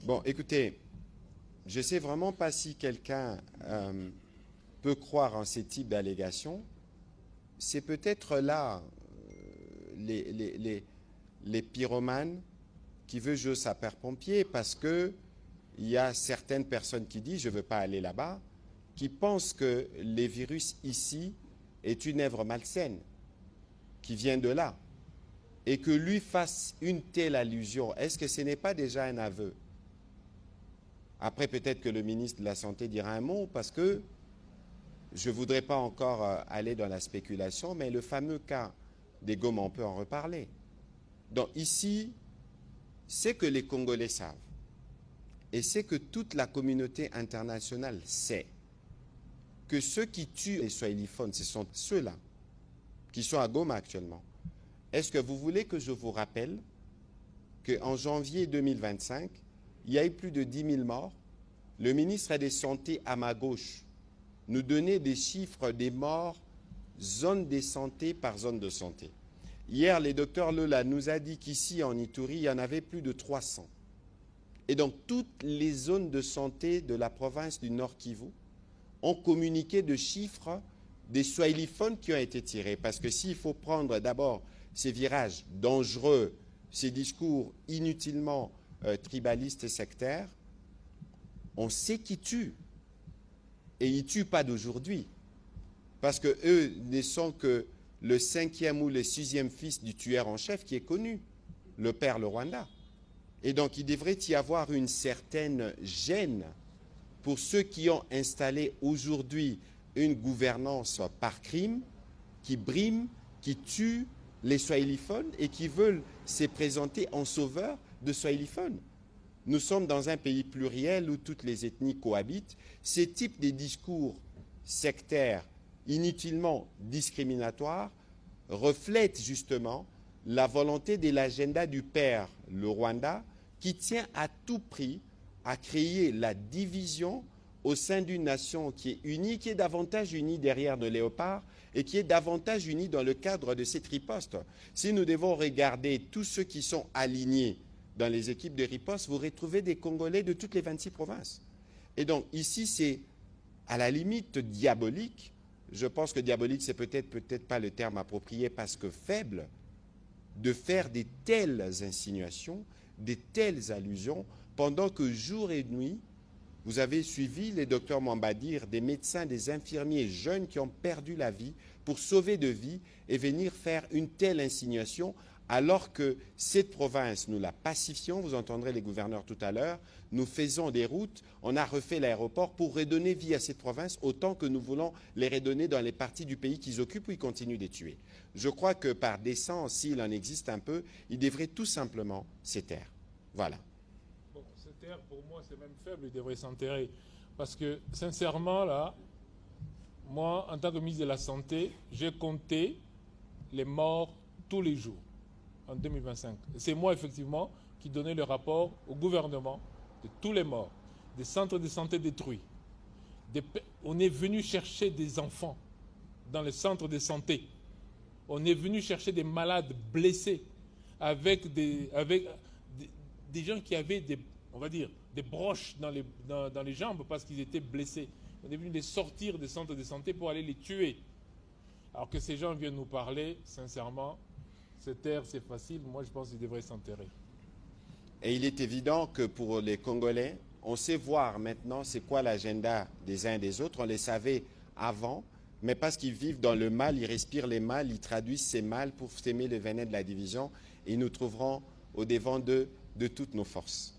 Bon, écoutez, je ne sais vraiment pas si quelqu'un peut croire en ces types d'allégations. C'est peut-être là les pyromanes qui veulent jouer sapeur-pompier parce que il y a certaines personnes qui disent « je ne veux pas aller là-bas », qui pensent que les virus ici est une œuvre malsaine qui vient de là et que lui fasse une telle allusion. Est-ce que ce n'est pas déjà un aveu? Après, peut-être que le ministre de la Santé dira un mot parce que je ne voudrais pas encore aller dans la spéculation, mais le fameux cas des gommes, on peut en reparler. Donc ici, c'est que les Congolais savent et c'est que toute la communauté internationale sait que ceux qui tuent les swahiliphones, ce sont ceux-là qui sont à Goma actuellement. Est-ce que vous voulez que je vous rappelle qu'en janvier 2025, il y a eu plus de 10 000 morts? Le ministre des Santé à ma gauche nous donnait des chiffres des morts zone de santé par zone de santé. Hier, le docteur Lola nous a dit qu'ici, en Ituri, il y en avait plus de 300. Et donc, toutes les zones de santé de la province du Nord Kivu ont communiqué de chiffres des swahiliphones qui ont été tirés. Parce que s'il faut prendre d'abord ces virages dangereux, ces discours inutilement tribalistes et sectaires, on sait qui tue. Et ils ne tuent pas d'aujourd'hui. Parce qu'eux ne sont que le 5e ou le 6e fils du tueur en chef qui est connu, le père le Rwanda. Et donc il devrait y avoir une certaine gêne pour ceux qui ont installé aujourd'hui une gouvernance par crime, qui brime, qui tue les swahiliphones et qui veulent se présenter en sauveurs de swahiliphones. Nous sommes dans un pays pluriel où toutes les ethnies cohabitent. Ces types de discours sectaires, inutilement discriminatoires, reflètent justement la volonté de l'agenda du père, le Rwanda, qui tient à tout prix à créer la division au sein d'une nation qui est unie, qui est davantage unie derrière le léopard et qui est davantage unie dans le cadre de cette riposte. Si nous devons regarder tous ceux qui sont alignés dans les équipes de riposte, vous retrouvez des Congolais de toutes les 26 provinces. Et donc ici, c'est à la limite diabolique. Je pense que diabolique, c'est peut-être pas le terme approprié parce que faible, de faire des telles insinuations, des telles allusions, pendant que jour et nuit, vous avez suivi les docteurs Mwambadir, des médecins, des infirmiers jeunes qui ont perdu la vie pour sauver de vies et venir faire une telle insinuation alors que cette province, nous la pacifions, vous entendrez les gouverneurs tout à l'heure, nous faisons des routes, on a refait l'aéroport pour redonner vie à cette province autant que nous voulons les redonner dans les parties du pays qu'ils occupent où ils continuent de tuer. Je crois que par décence, s'il en existe un peu, ils devraient tout simplement se taire. Voilà. Bon, se taire, pour moi, c'est même faible, ils devraient s'enterrer. Parce que, sincèrement, là, moi, en tant que ministre de la Santé, j'ai compté les morts tous les jours en 2025. C'est moi, effectivement, qui donnais le rapport au gouvernement de tous les morts, des centres de santé détruits. On est venu chercher des enfants dans les centres de santé. On est venu chercher des malades blessés avec des gens qui avaient on va dire, des broches dans les jambes parce qu'ils étaient blessés. On est venu les sortir des centres de santé pour aller les tuer. Alors que ces gens viennent nous parler, sincèrement, se taire, c'est facile. Moi, je pense qu'ils devraient s'enterrer. Et il est évident que pour les Congolais, on sait voir maintenant c'est quoi l'agenda des uns et des autres. On les savait avant, mais parce qu'ils vivent dans le mal, ils respirent les mal, ils traduisent ces mal pour s'aimer le venin de la division. Et nous trouverons au devant d'eux de toutes nos forces.